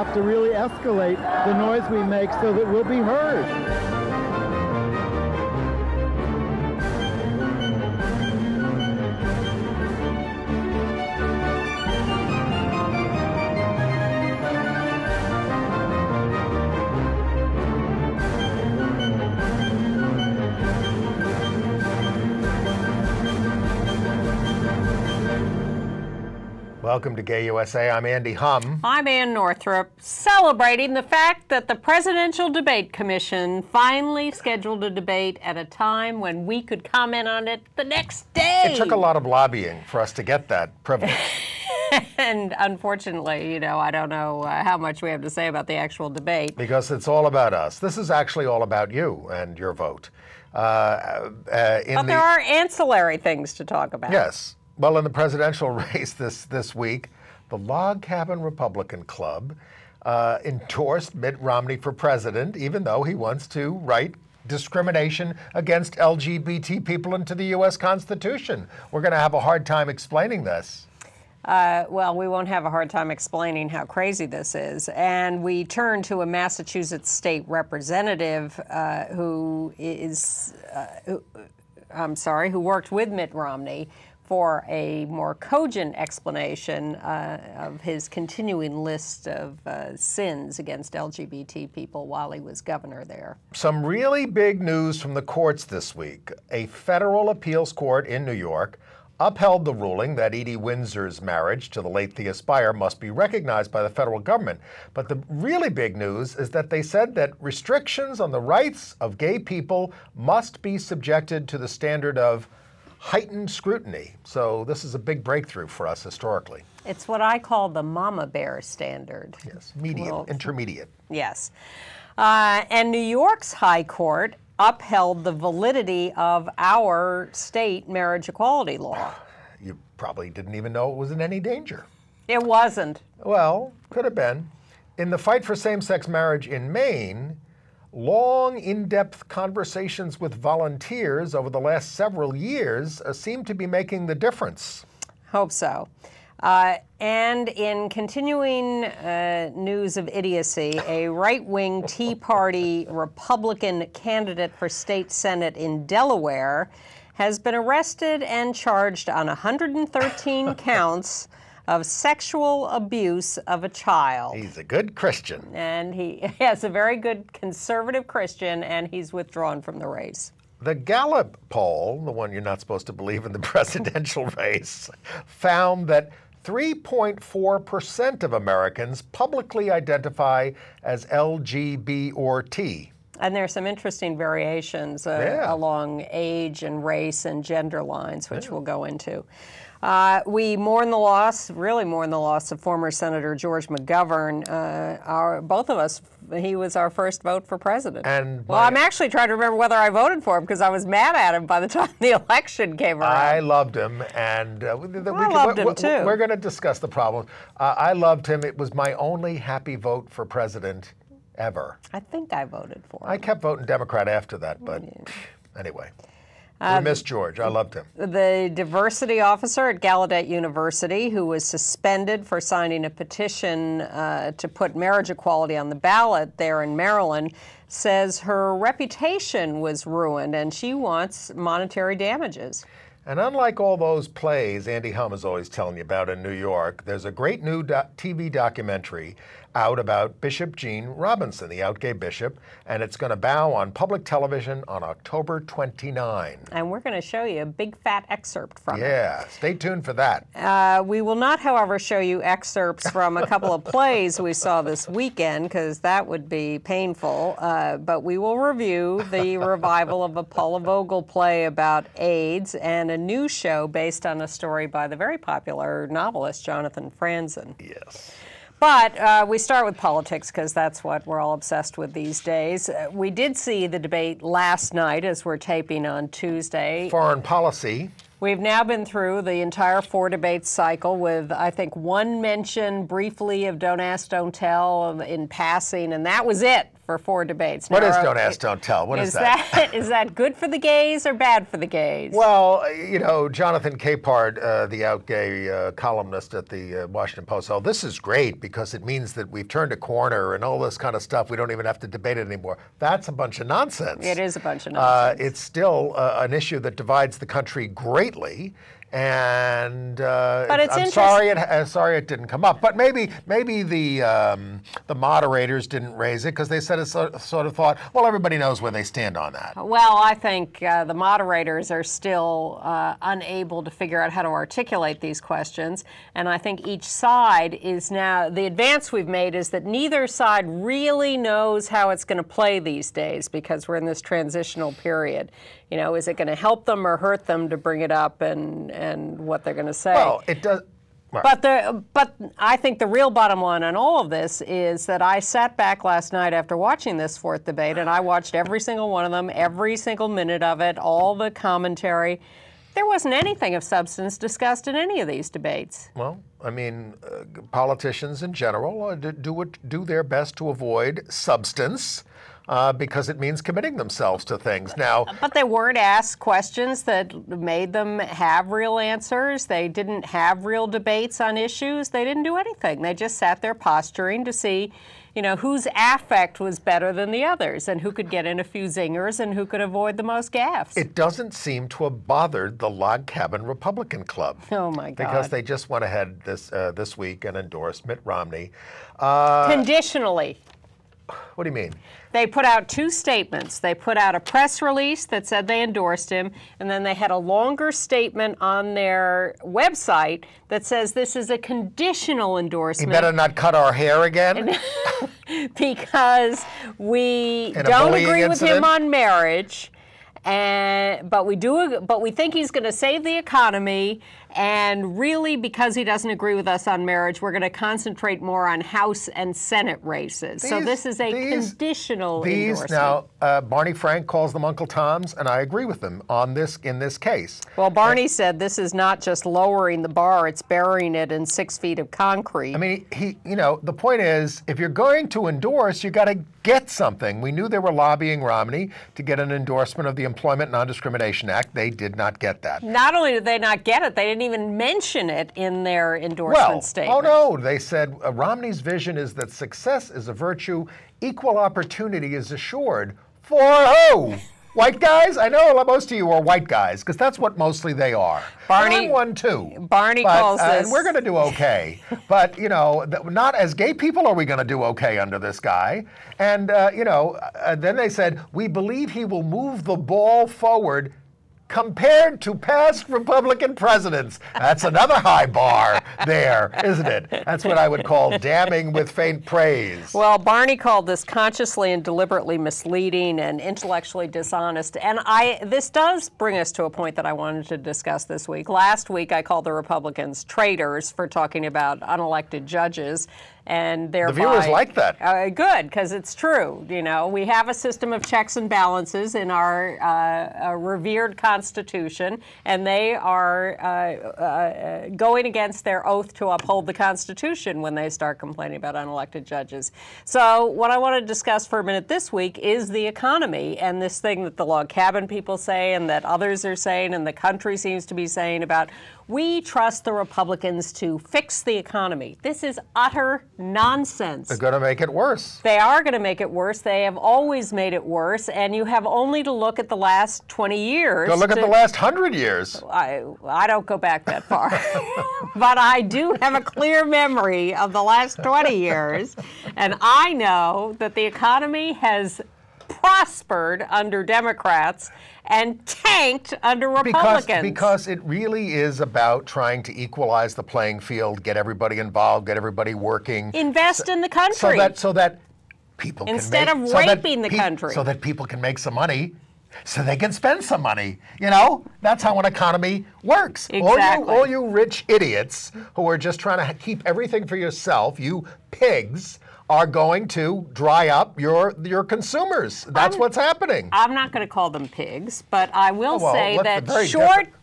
have to really escalate the noise we make so that we'll be heard. Welcome to Gay USA. I'm Andy Humm. I'm Ann Northrup, celebrating the fact that the Presidential Debate Commission finally scheduled a debate at a time when we could comment on it the next day. It took a lot of lobbying for us to get that privilege. And unfortunately, I don't know how much we have to say about the actual debate. Because it's all about us. This is actually all about you and your vote. But there are ancillary things to talk about. Yes. Well, in the presidential race this week, the Log Cabin Republican Club endorsed Mitt Romney for president, even though he wants to write discrimination against LGBT people into the U.S. Constitution. We're going to have a hard time explaining this. Well, we won't have a hard time explaining how crazy this is. And we turn to a Massachusetts state representative who worked with Mitt Romney for a more cogent explanation of his continuing list of sins against LGBT people while he was governor there. Some really big news from the courts this week. A federal appeals court in New York upheld the ruling that Edie Windsor's marriage to the late Thea Spire must be recognized by the federal government. But the really big news is that they said that restrictions on the rights of gay people must be subjected to the standard of heightened scrutiny. So this is a big breakthrough for us historically. It's what I call the mama bear standard. Yes, intermediate. Yes. And New York's High Court upheld the validity of our state marriage equality law. You probably didn't even know it was in any danger. It wasn't. Well, could have been. In the fight for same-sex marriage in Maine, long, in-depth conversations with volunteers over the last several years seem to be making the difference. Hope so. And in continuing news of idiocy, a right-wing Tea Party Republican candidate for state Senate in Delaware has been arrested and charged on 113 counts of sexual abuse of a child. He's a good Christian. And he is a very good conservative Christian, and he's withdrawn from the race. The Gallup poll, the one you're not supposed to believe in the presidential race, found that 3.4% of Americans publicly identify as LGB or T. And there's some interesting variations along age and race and gender lines, which we'll go into. We really mourn the loss of former Senator George McGovern. Both of us, he was our first vote for president. I'm actually trying to remember whether I voted for him because I was mad at him by the time the election came around. I loved him, and I loved him too. We're going to discuss the problem. I loved him. It was my only happy vote for president ever. I think I voted for him. I kept voting Democrat after that, but anyway. We missed George. I loved him. The diversity officer at Gallaudet University, who was suspended for signing a petition to put marriage equality on the ballot there in Maryland, says her reputation was ruined and she wants monetary damages. And unlike all those plays Andy Humm is always telling you about in New York, there's a great new TV documentary out about Bishop Gene Robinson, the out gay bishop, and it's going to bow on public television on October 29. And we're going to show you a big fat excerpt from it. Yeah, stay tuned for that. We will not, however, show you excerpts from a couple of plays we saw this weekend, because that would be painful, but we will review the revival of a Paula Vogel play about AIDS and a new show based on a story by the very popular novelist Jonathan Franzen. Yes. But we start with politics because that's what we're all obsessed with these days. We did see the debate last night as we're taping on Tuesday. Foreign policy. We've now been through the entire 4 debate cycle with, I think, one mention briefly of Don't Ask, Don't Tell in passing, and that was it for 4 debates. What is Don't Ask, Don't Tell? What is that? Is that good for the gays or bad for the gays? Well, you know, Jonathan Capehart, the out-gay columnist at the Washington Post, oh, this is great because it means that we've turned a corner and all this kind of stuff. We don't even have to debate it anymore. That's a bunch of nonsense. It is a bunch of nonsense. It's still an issue that divides the country greatly. And but I'm sorry it didn't come up. But maybe the moderators didn't raise it because they said it sort of thought, well, everybody knows where they stand on that. Well, I think the moderators are still unable to figure out how to articulate these questions. And I think each side is now, the advance we've made is that neither side really knows how it's going to play these days because we're in this transitional period. You know, is it going to help them or hurt them to bring it up and what they're going to say? Well, it does. Right. But I think the real bottom line on all of this is that I sat back last night after watching this 4th debate, and I watched every single one of them, every single minute of it, all the commentary. There wasn't anything of substance discussed in any of these debates. Well, I mean, politicians in general do their best to avoid substance. Because it means committing themselves to things. Now, but they weren't asked questions that made them have real answers. They didn't have real debates on issues. They didn't do anything. They just sat there posturing to see, you know, whose affect was better than the others and who could get in a few zingers and who could avoid the most gaffes. It doesn't seem to have bothered the Log Cabin Republican Club. Oh, my God. Because they just went ahead this week and endorsed Mitt Romney. Conditionally. What do you mean? They put out 2 statements. They put out a press release that said they endorsed him, and then they had a longer statement on their website that says this is a conditional endorsement. He better not cut our hair again? Because we don't agree with him on marriage. But we think he's going to save the economy, and really, because he doesn't agree with us on marriage, we're going to concentrate more on House and Senate races. So this is a conditional endorsement. Now, Barney Frank calls them Uncle Toms, and I agree with him on this in this case. Well, Barney said this is not just lowering the bar; it's burying it in 6 feet of concrete. I mean, the point is, if you're going to endorse, you got to get something. We knew they were lobbying Romney to get an endorsement of the Employment Non-Discrimination Act. They did not get that. Not only did they not get it, they didn't even mention it in their endorsement statement. Oh no, they said Romney's vision is that success is a virtue, equal opportunity is assured for who? White guys? I know most of you are white guys, because that's what mostly they are. Barney, and I'm one too. Barney calls this. And we're going to do okay. But, not as gay people are we going to do okay under this guy. And, then they said, we believe he will move the ball forward compared to past Republican presidents. That's another high bar there, isn't it? That's what I would call damning with faint praise. Well, Barney called this consciously and deliberately misleading and intellectually dishonest. And this does bring us to a point that I wanted to discuss this week. Last week, I called the Republicans traitors for talking about unelected judges. And thereby, the viewers like that. Good, because it's true. We have a system of checks and balances in our revered Constitution, and they are going against their oath to uphold the Constitution when they start complaining about unelected judges. So what I want to discuss for a minute this week is the economy and this thing that the Log Cabin people say and that others are saying and the country seems to be saying about we trust the Republicans to fix the economy. This is utter nonsense. They're going to make it worse. They are going to make it worse. They have always made it worse, and you have only to look at the last 20 years. Go look at the last 100 years. I don't go back that far. But I do have a clear memory of the last 20 years, and I know that the economy has prospered under Democrats and tanked under Republicans. Because it really is about trying to equalize the playing field, get everybody involved, get everybody working. Invest in the country. So that people Instead can make, of raping the country. So that people can make some money, so they can spend some money. That's how an economy works. Exactly. All you rich idiots who are just trying to keep everything for yourself, you pigs, are going to dry up your consumers. That's what's happening. I'm not going to call them pigs, but I will say that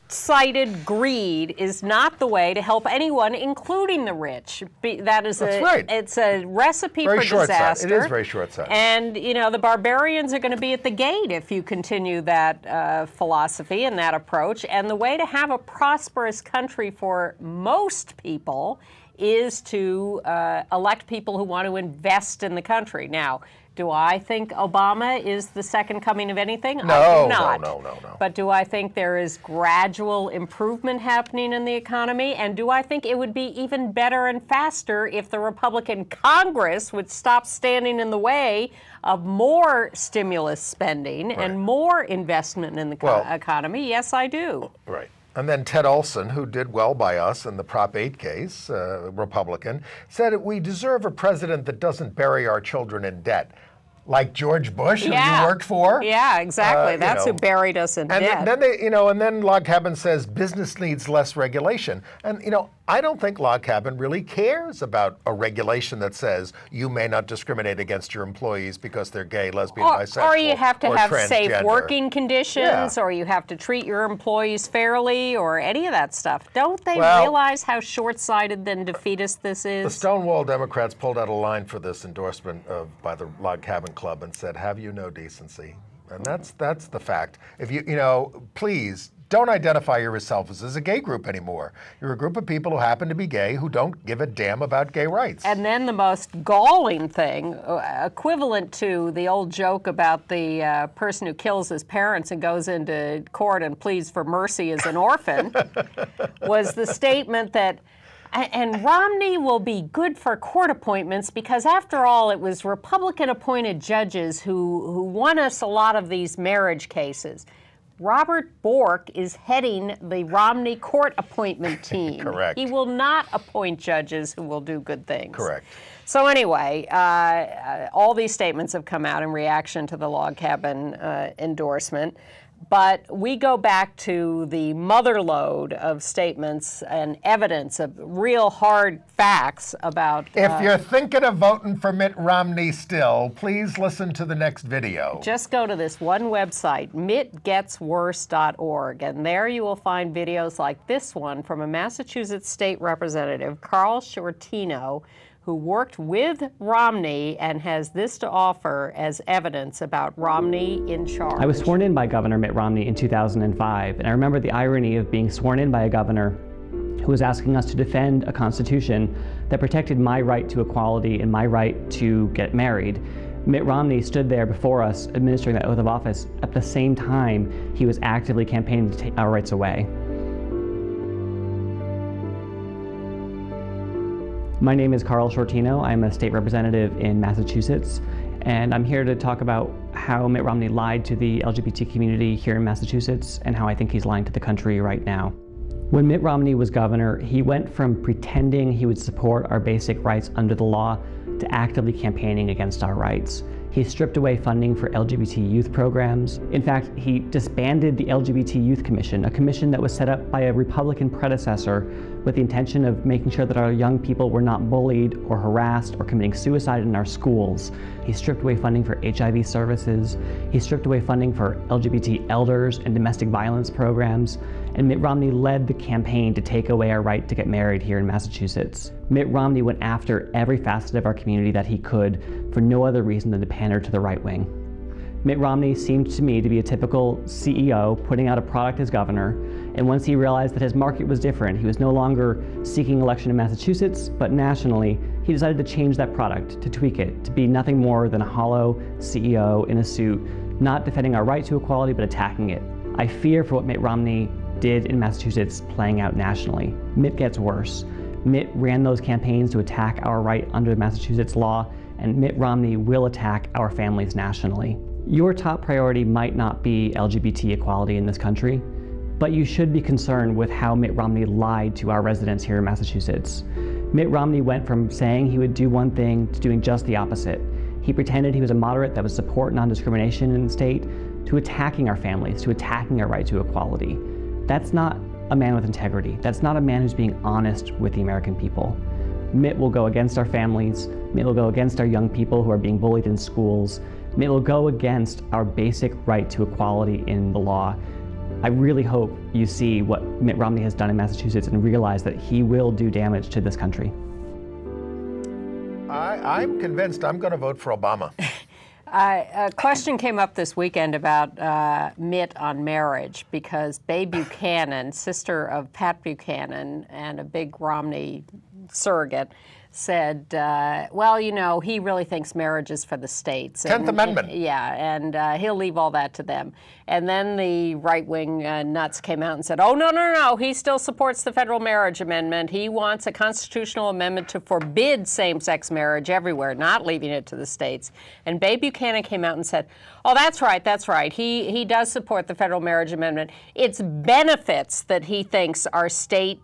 short-sighted greed is not the way to help anyone, including the rich. That's right. It's a recipe Very for disaster. It is very short-sighted. And, you know, the barbarians are going to be at the gate if you continue that philosophy and that approach. And the way to have a prosperous country for most people is to elect people who want to invest in the country. Now, do I think Obama is the second coming of anything? No, I do not. No. But do I think there is gradual improvement happening in the economy? And do I think it would be even better and faster if the Republican Congress would stop standing in the way of more stimulus spending and more investment in the economy? Yes, I do. Right. And then Ted Olson, who did well by us in the Prop 8 case, Republican, said we deserve a president that doesn't bury our children in debt. Like George Bush, who you worked for. Yeah, exactly. That's who buried us in debt. Then they, and then Log Cabin says business needs less regulation. And I don't think Log Cabin really cares about a regulation that says you may not discriminate against your employees because they're gay, lesbian, bisexual, or you have to have transgender. safe working conditions, or you have to treat your employees fairly, or any of that stuff. Don't they realize how short-sighted and defeatist this is? The Stonewall Democrats pulled out a line for this endorsement by the Log Cabin Club and said, "Have you no decency?" And that's the fact. If please don't identify yourself as a gay group anymore. You're a group of people who happen to be gay who don't give a damn about gay rights. And then the most galling thing, equivalent to the old joke about the person who kills his parents and goes into court and pleads for mercy as an orphan, was the statement that, and Romney will be good for court appointments because, after all, it was Republican-appointed judges who won us a lot of these marriage cases. Robert Bork is heading the Romney court appointment team. Correct. He will not appoint judges who will do good things. Correct. So anyway, all these statements have come out in reaction to the Log Cabin endorsement. But we go back to the motherlode of statements and evidence of real hard facts about... If you're thinking of voting for Mitt Romney still, please listen to the next video. Just go to this one website, mittgetsworse.org, and there you will find videos like this one from a Massachusetts state representative, Carl Shortino, who worked with Romney and has this to offer as evidence about Romney in charge. I was sworn in by Governor Mitt Romney in 2005, and I remember the irony of being sworn in by a governor who was asking us to defend a constitution that protected my right to equality and my right to get married. Mitt Romney stood there before us administering that oath of office at the same time he was actively campaigning to take our rights away. My name is Carl Shortino. I'm a state representative in Massachusetts, and I'm here to talk about how Mitt Romney lied to the LGBT community here in Massachusetts and how I think he's lying to the country right now. When Mitt Romney was governor, he went from pretending he would support our basic rights under the law to actively campaigning against our rights. He stripped away funding for LGBT youth programs. In fact, he disbanded the LGBT Youth Commission, a commission that was set up by a Republican predecessor with the intention of making sure that our young people were not bullied or harassed or committing suicide in our schools. He stripped away funding for HIV services. He stripped away funding for LGBT elders and domestic violence programs. And Mitt Romney led the campaign to take away our right to get married here in Massachusetts. Mitt Romney went after every facet of our community that he could for no other reason than to pander to the right wing. Mitt Romney seemed to me to be a typical CEO putting out a product as governor, and once he realized that his market was different, he was no longer seeking election in Massachusetts, but nationally, he decided to change that product, to tweak it, to be nothing more than a hollow CEO in a suit, not defending our right to equality, but attacking it. I fear for what Mitt Romney did in Massachusetts playing out nationally. Mitt gets worse. Mitt ran those campaigns to attack our right under Massachusetts law, and Mitt Romney will attack our families nationally. Your top priority might not be LGBT equality in this country, but you should be concerned with how Mitt Romney lied to our residents here in Massachusetts. Mitt Romney went from saying he would do one thing to doing just the opposite. He pretended he was a moderate that would support non-discrimination in the state, to attacking our families, to attacking our right to equality. That's not a man with integrity. That's not a man who's being honest with the American people. Mitt will go against our families. Mitt will go against our young people who are being bullied in schools. Mitt will go against our basic right to equality in the law. I really hope you see what Mitt Romney has done in Massachusetts and realize that he will do damage to this country. I'm convinced I'm going to vote for Obama. A question came up this weekend about Mitt on marriage, because Bae Buchanan, sister of Pat Buchanan and a big Romney surrogate, said, well, you know, he really thinks marriage is for the states. 10th Amendment. Yeah, and he'll leave all that to them. And then the right-wing nuts came out and said, oh, no, he still supports the federal marriage amendment. He wants a constitutional amendment to forbid same-sex marriage everywhere, not leaving it to the states. And Bae Buchanan came out and said, oh, that's right. He does support the federal marriage amendment. It's benefits that he thinks are states'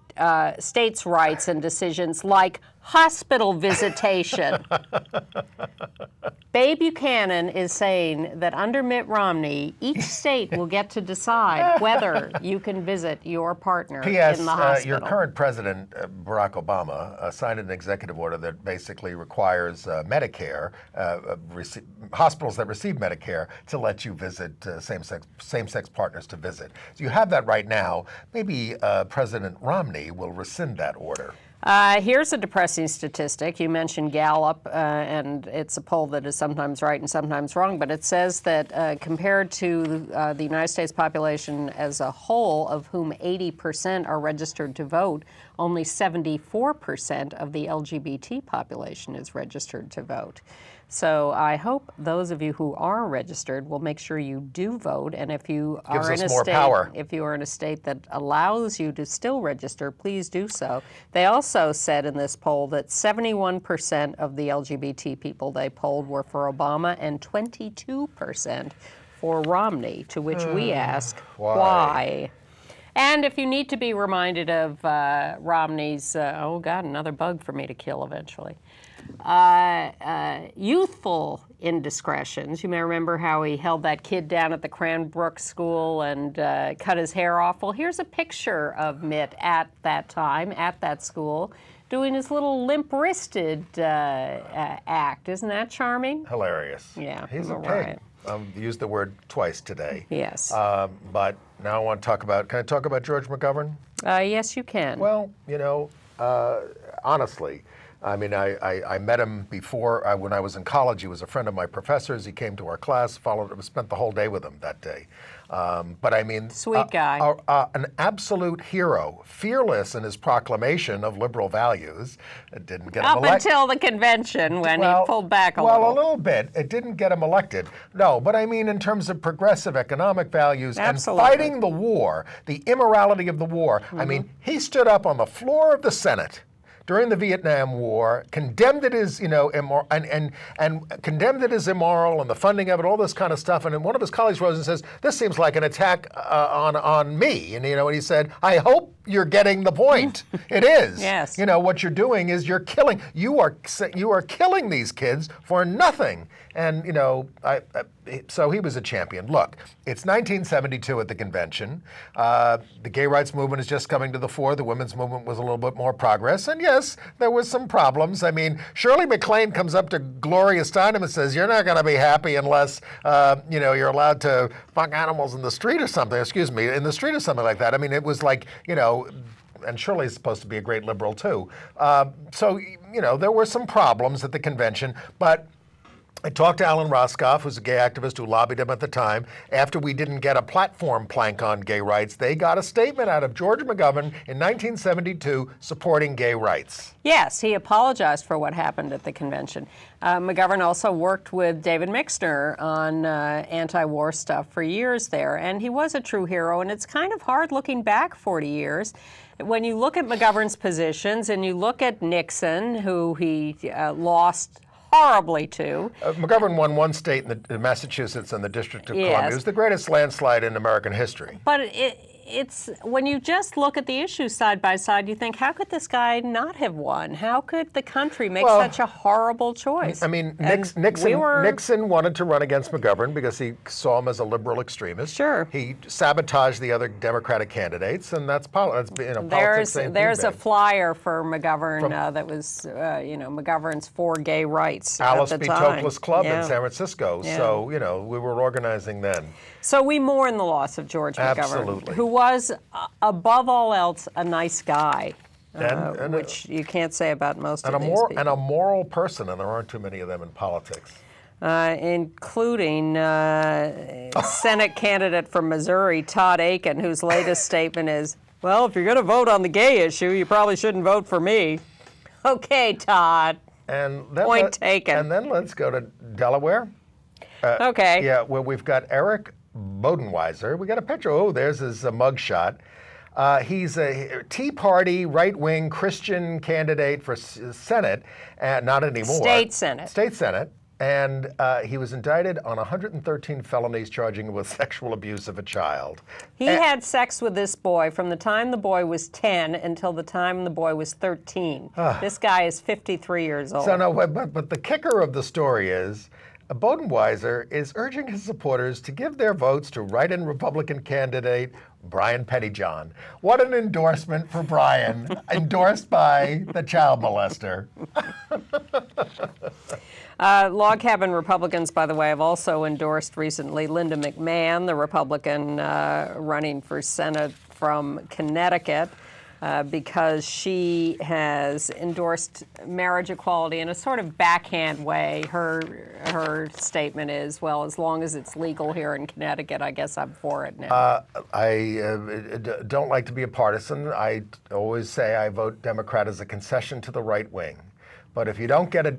rights and decisions, like hospital visitation. Bae Buchanan is saying that under Mitt Romney, each state will get to decide whether you can visit your partner in the hospital. Your current president, Barack Obama, signed an executive order that basically requires Medicare, hospitals that receive Medicare, to let you visit same-sex partners to visit. So you have that right now. Maybe President Romney will rescind that order. Here's a depressing statistic. You mentioned Gallup, and it's a poll that is sometimes right and sometimes wrong, but it says that compared to the United States population as a whole, of whom 80% are registered to vote, only 74% of the LGBT population is registered to vote. So I hope those of you who are registered will make sure you do vote, and if you are in a state that allows you to still register, please do so. They also said in this poll that 71% of the LGBT people they polled were for Obama and 22% for Romney, to which we ask, why? And if you need to be reminded of Romney's, oh God, another bug for me to kill eventually, youthful indiscretions. You may remember how he held that kid down at the Cranbrook school and cut his hair off. Well, here's a picture of Mitt at that time, at that school, doing his little limp-wristed act. Isn't that charming? Hilarious. Yeah. He's a pig. I've used the word twice today. Yes. But now I want to talk about, can I talk about George McGovern? Yes, you can. Well, you know, honestly, I mean, I met him before when I was in college. He was a friend of my professor's. He came to our class, spent the whole day with him that day. But I mean, sweet guy, an absolute hero, fearless in his proclamation of liberal values. It didn't get him elected. Up until the convention when he pulled back a little. Well, a little bit. It didn't get him elected. No, but I mean in terms of progressive economic values and fighting the war, the immorality of the war. I mean, he stood up on the floor of the Senate during the Vietnam War, condemned it as, you know, immoral, and condemned it as immoral, and the funding of it, all this kind of stuff. And then one of his colleagues rose and says, "This seems like an attack on me." And you know, and he said, "I hope you're getting the point. It is. Yes. You know what you're doing is you're killing. You are killing these kids for nothing." And you know, so he was a champion. Look, it's 1972 at the convention. The gay rights movement is just coming to the fore. The women's movement was a little bit more progress. And yes, there was some problems. I mean, Shirley MacLaine comes up to Gloria Steinem and says, "You're not going to be happy unless, you know, you're allowed to fuck animals in the street or something." Excuse me, in the street or something like that. I mean, it was like, you know, and Shirley's supposed to be a great liberal too. So, you know, there were some problems at the convention, but I talked to Alan Roscoff, who's a gay activist who lobbied him at the time. After we didn't get a platform plank on gay rights, they got a statement out of George McGovern in 1972 supporting gay rights. Yes, he apologized for what happened at the convention. McGovern also worked with David Mixner on anti-war stuff for years there, and he was a true hero, and it's kind of hard looking back 40 years. When you look at McGovern's positions and you look at Nixon, who he lost horribly to. McGovern won one state in Massachusetts and the District of Columbia. It was the greatest landslide in American history. But it's when you just look at the issues side by side, you think, how could this guy not have won? How could the country make such a horrible choice? I mean, Nixon wanted to run against McGovern because he saw him as a liberal extremist. Sure. He sabotaged the other Democratic candidates, and that's politics. There's a flyer for McGovern that was, McGovern's for gay rights Alice at the B. time. Toklas Club in San Francisco. Yeah. So, we were organizing then. So we mourn the loss of George McGovern, who was, above all else, a nice guy, which you can't say about most of these people. And a moral person, and there aren't too many of them in politics. Including Senate candidate from Missouri, Todd Akin, whose latest statement is, well, if you're going to vote on the gay issue, you probably shouldn't vote for me. Okay, Todd. Point taken. And then let's go to Delaware. Okay. Yeah, where we've got Eric Bodenweiser. We got a picture. Oh, there's his mugshot. He's a Tea Party right-wing Christian candidate for Senate, not anymore. State Senate. State Senate. And he was indicted on 113 felonies charging him with sexual abuse of a child. He had sex with this boy from the time the boy was 10 until the time the boy was 13. This guy is 53 years old. So no, but the kicker of the story is Bodenweiser is urging his supporters to give their votes to write-in Republican candidate Brian Pettyjohn. What an endorsement for Brian, endorsed by the child molester. Log Cabin Republicans, by the way, have also endorsed recently Linda McMahon, the Republican running for Senate from Connecticut, because she has endorsed marriage equality in a sort of backhand way. Her statement is, well, as long as it's legal here in Connecticut, I guess I'm for it now. I don't like to be a partisan. I always say I vote Democrat as a concession to the right wing. But if you don't give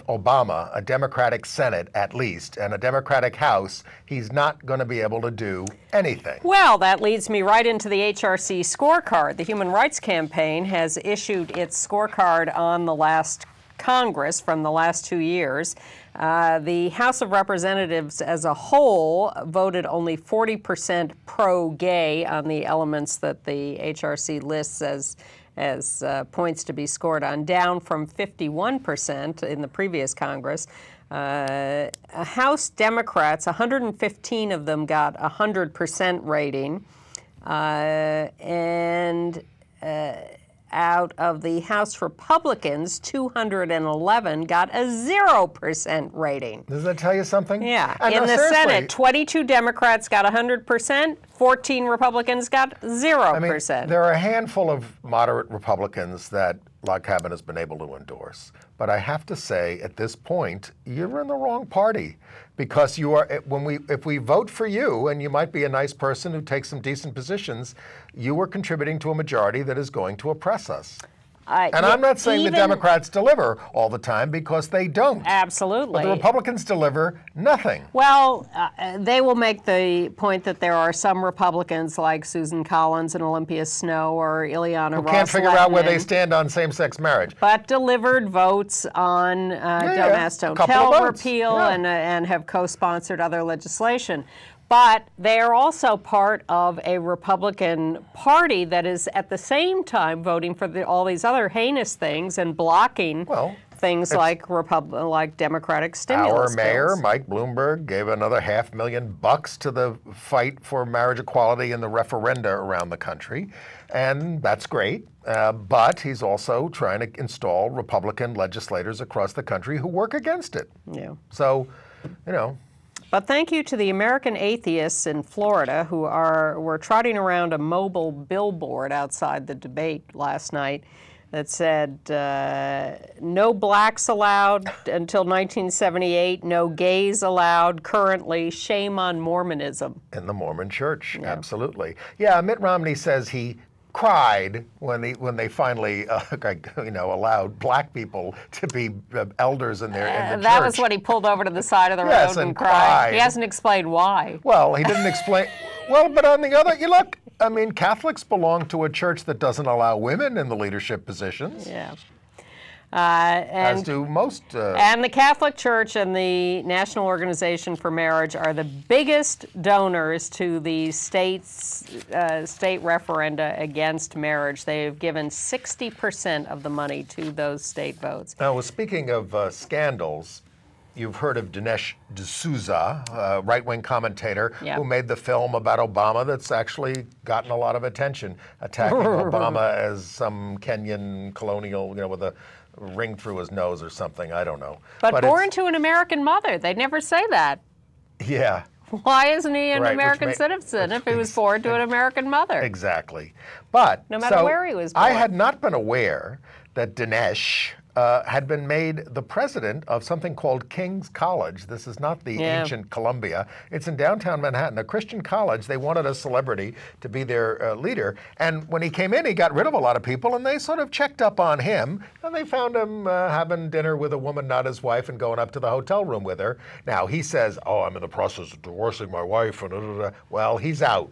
Obama a Democratic Senate at least and a Democratic House, he's not going to be able to do anything. Well, that leads me right into the HRC scorecard. The Human Rights Campaign has issued its scorecard on the last Congress from the last 2 years. The House of Representatives as a whole voted only 40% pro-gay on the elements that the HRC lists as points to be scored on, down from 51% in the previous Congress. House Democrats, 115 of them got a 100% rating, and out of the House Republicans, 211 got a 0% rating. Does that tell you something? Yeah. In the Senate, 22 Democrats got 100%, 14 Republicans got 0%. I mean, there are a handful of moderate Republicans that Log Cabin has been able to endorse. But I have to say, at this point, you're in the wrong party. Because you are, if we vote for you, and you might be a nice person who takes some decent positions, you are contributing to a majority that is going to oppress us. And I'm not saying the Democrats deliver all the time, because they don't. Absolutely. But the Republicans deliver nothing. Well, they will make the point that there are some Republicans like Susan Collins and Olympia Snow or Ileana Ross-Lehtinen, who can't figure out where they stand on same-sex marriage. But delivered votes on Don't Ask, Don't Tell repeal and have co-sponsored other legislation. But they are also part of a Republican Party that is at the same time voting for all these other heinous things and blocking things like Democratic stimulus bills. Our mayor, bills. Mike Bloomberg, gave another $500,000 to the fight for marriage equality in the referenda around the country. And that's great. But he's also trying to install Republican legislators across the country who work against it. Yeah. So, But thank you to the American atheists in Florida who were trotting around a mobile billboard outside the debate last night that said, no blacks allowed until 1978, no gays allowed currently, shame on Mormonism. In the Mormon church, absolutely. Yeah, Mitt Romney says he cried when they finally, allowed black people to be elders in the church. That was when he pulled over to the side of the road and cried. He hasn't explained why. Well, he didn't explain. Well, but on the other, look, I mean, Catholics belong to a church that doesn't allow women in the leadership positions. Yeah. As do most. And the Catholic Church and the National Organization for Marriage are the biggest donors to the state referenda against marriage. They've given 60% of the money to those state votes. Now, well, speaking of scandals, you've heard of Dinesh D'Souza, a right-wing commentator who made the film about Obama that's actually gotten a lot of attention, attacking Obama as some Kenyan colonial, with a ring through his nose or something. I don't know. But born to an American mother. They'd never say that. Yeah. Why isn't he an American citizen if he was born to an American mother? Exactly. But no matter where he was born. I had not been aware that Dinesh had been made the president of something called King's College. This is not the ancient Columbia. It's in downtown Manhattan, a Christian college. They wanted a celebrity to be their leader. And when he came in, he got rid of a lot of people, and they sort of checked up on him. And they found him having dinner with a woman, not his wife, and going up to the hotel room with her. Now, he says, I'm in the process of divorcing my wife. And well, he's out.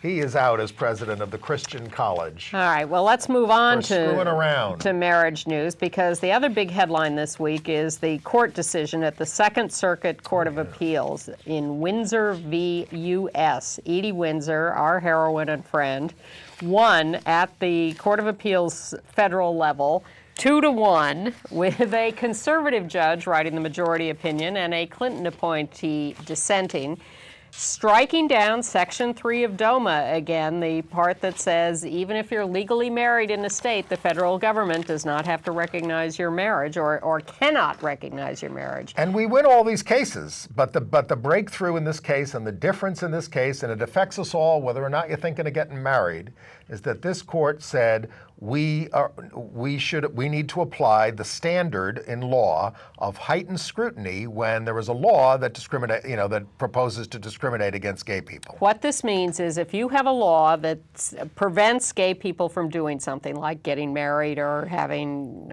He is out as president of the Christian College. All right, well, let's move on to marriage news, because the other big headline this week is the court decision at the Second Circuit Court of Appeals in Windsor v. U.S. Edie Windsor, our heroine and friend, won at the Court of Appeals federal level 2-1, with a conservative judge writing the majority opinion and a Clinton appointee dissenting, striking down Section 3 of DOMA again, the part that says even if you're legally married in a state, the federal government does not have to recognize your marriage or cannot recognize your marriage. And we win all these cases, but the breakthrough in this case and the difference in this case, and it affects us all whether or not you're thinking of getting married, is that this court said we need to apply the standard in law of heightened scrutiny when there is a law that that proposes to discriminate against gay people. What this means is if you have a law that prevents gay people from doing something like getting married or having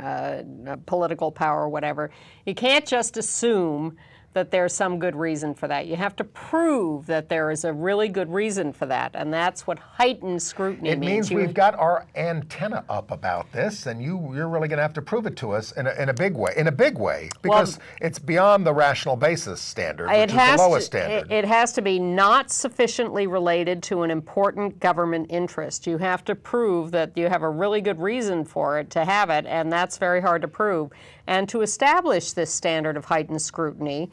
political power or whatever, you can't just assume that there's some good reason for that. You have to prove that there is a really good reason for that, and that's what heightened scrutiny means. It means we've got our antenna up about this, and you're really going to have to prove it to us in a big way. In a big way, because it's beyond the rational basis standard, which is the lowest standard. It has to be not sufficiently related to an important government interest. You have to prove that you have a really good reason for it to have it, and that's very hard to prove. And to establish this standard of heightened scrutiny,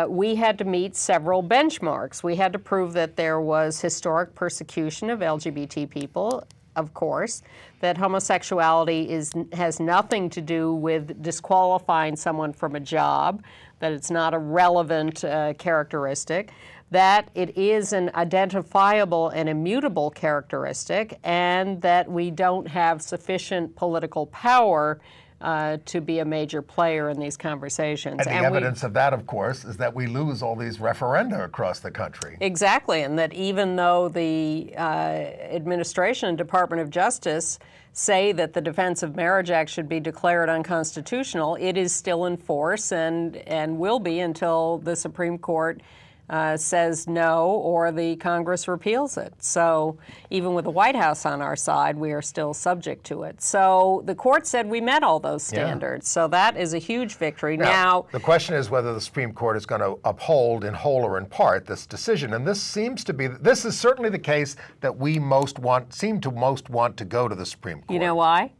we had to meet several benchmarks. We had to prove that there was historic persecution of LGBT people, of course, that homosexuality has nothing to do with disqualifying someone from a job, that it's not a relevant characteristic, that it is an identifiable and immutable characteristic, and that we don't have sufficient political power to be a major player in these conversations. And the evidence of that, of course, is that we lose all these referenda across the country. Exactly, and that even though the administration and Department of Justice say that the Defense of Marriage Act should be declared unconstitutional, it is still in force and will be until the Supreme Court says no or the Congress repeals it. So even with the White House on our side, we are still subject to it. So the court said we met all those standards. So that is a huge victory. Now, the question is whether the Supreme Court is going to uphold in whole or in part this decision. And this is certainly the case that we seem to most want to go to the Supreme Court. You know why?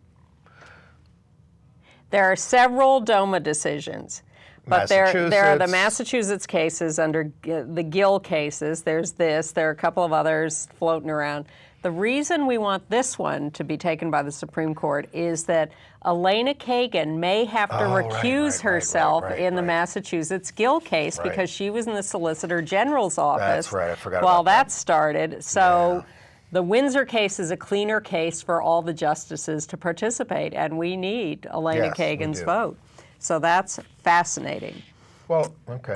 There are several DOMA decisions. But there are the Massachusetts cases under the Gill cases. There's this. There are a couple of others floating around. The reason we want this one to be taken by the Supreme Court is that Elena Kagan may have to recuse herself in the Massachusetts Gill case because she was in the Solicitor General's office. That's right. I forgot about while that started. So the Windsor case is a cleaner case for all the justices to participate, and we need Elena Kagan's vote. So that's fascinating. Well, okay.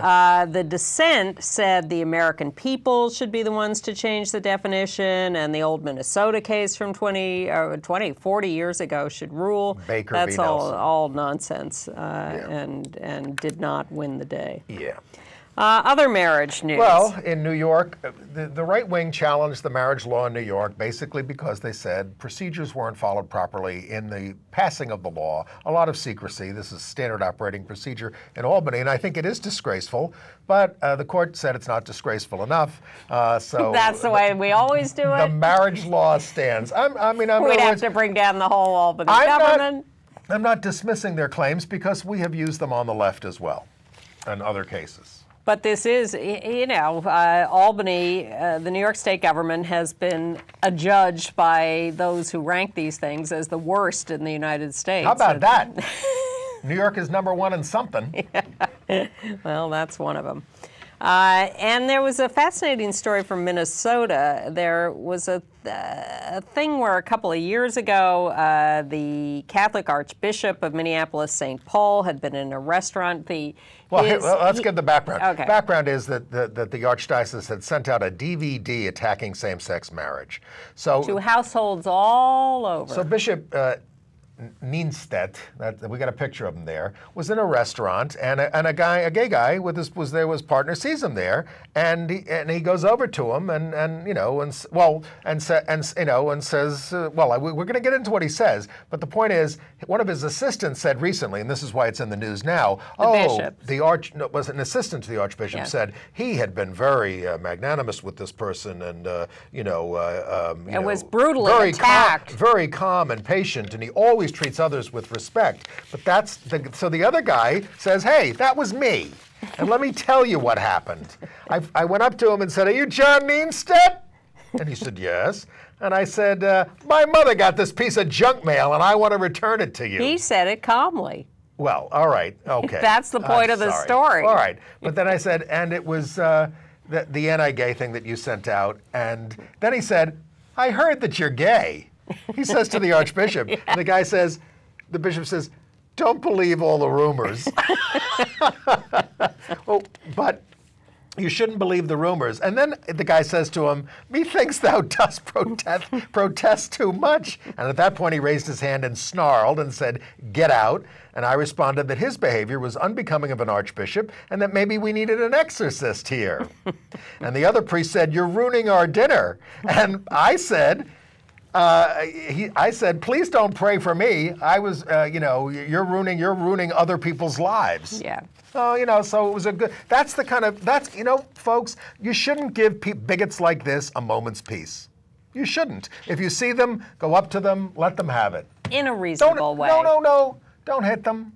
The dissent said the American people should be the ones to change the definition, and the old Minnesota case from 40 years ago should rule. Baker That's v. Nelson. all nonsense and did not win the day. Yeah. Other marriage news. Well, in New York, the right wing challenged the marriage law in New York basically because they said procedures weren't followed properly in the passing of the law. A lot of secrecy. This is standard operating procedure in Albany, and I think it is disgraceful. But the court said it's not disgraceful enough. So that's the way we always do it. The marriage law stands. We'd have to bring down the whole Albany government. I'm not dismissing their claims because we have used them on the left as well, in other cases. But this is, Albany, the New York state government has been adjudged by those who rank these things as the worst in the United States. How about that? New York is #1 in something. Yeah. Well, that's one of them. And there was a fascinating story from Minnesota. There was a thing where a couple of years ago, the Catholic Archbishop of Minneapolis, St. Paul, had been in a restaurant. Let's give the background. Okay. Background is that the Archdiocese had sent out a DVD attacking same-sex marriage. To households all over. So Bishop Nienstedt, we got a picture of him there, was in a restaurant, and a gay guy with his partner sees him there, and he goes over to him and says, we're going to get into what he says, but the point is, one of his assistants said recently, and this is why it's in the news now. Was an assistant to the Archbishop, yes. Said he had been very magnanimous with this person, and was brutally attacked, very calm and patient, and he always treats others with respect. But so the other guy says, hey, that was me. And let me tell you what happened. I went up to him and said, are you John Nienstedt? And he said, yes. And I said, my mother got this piece of junk mail and I want to return it to you. He said it calmly. Well, all right, okay. That's the point of the story. All right. But then I said, and it was the anti-gay thing that you sent out. And then he said, I heard that you're gay. He says to the Archbishop, yeah. And the bishop says, don't believe all the rumors. Well, but you shouldn't believe the rumors. And then the guy says to him, methinks thou dost protest too much. And at that point he raised his hand and snarled and said, get out. And I responded that his behavior was unbecoming of an archbishop and that maybe we needed an exorcist here. And the other priest said, you're ruining our dinner. And I said, please don't pray for me. I was, you're ruining other people's lives. Yeah. So, so it was folks, you shouldn't give bigots like this a moment's peace. You shouldn't. If you see them, go up to them, let them have it. In a reasonable way. No. Don't hit them.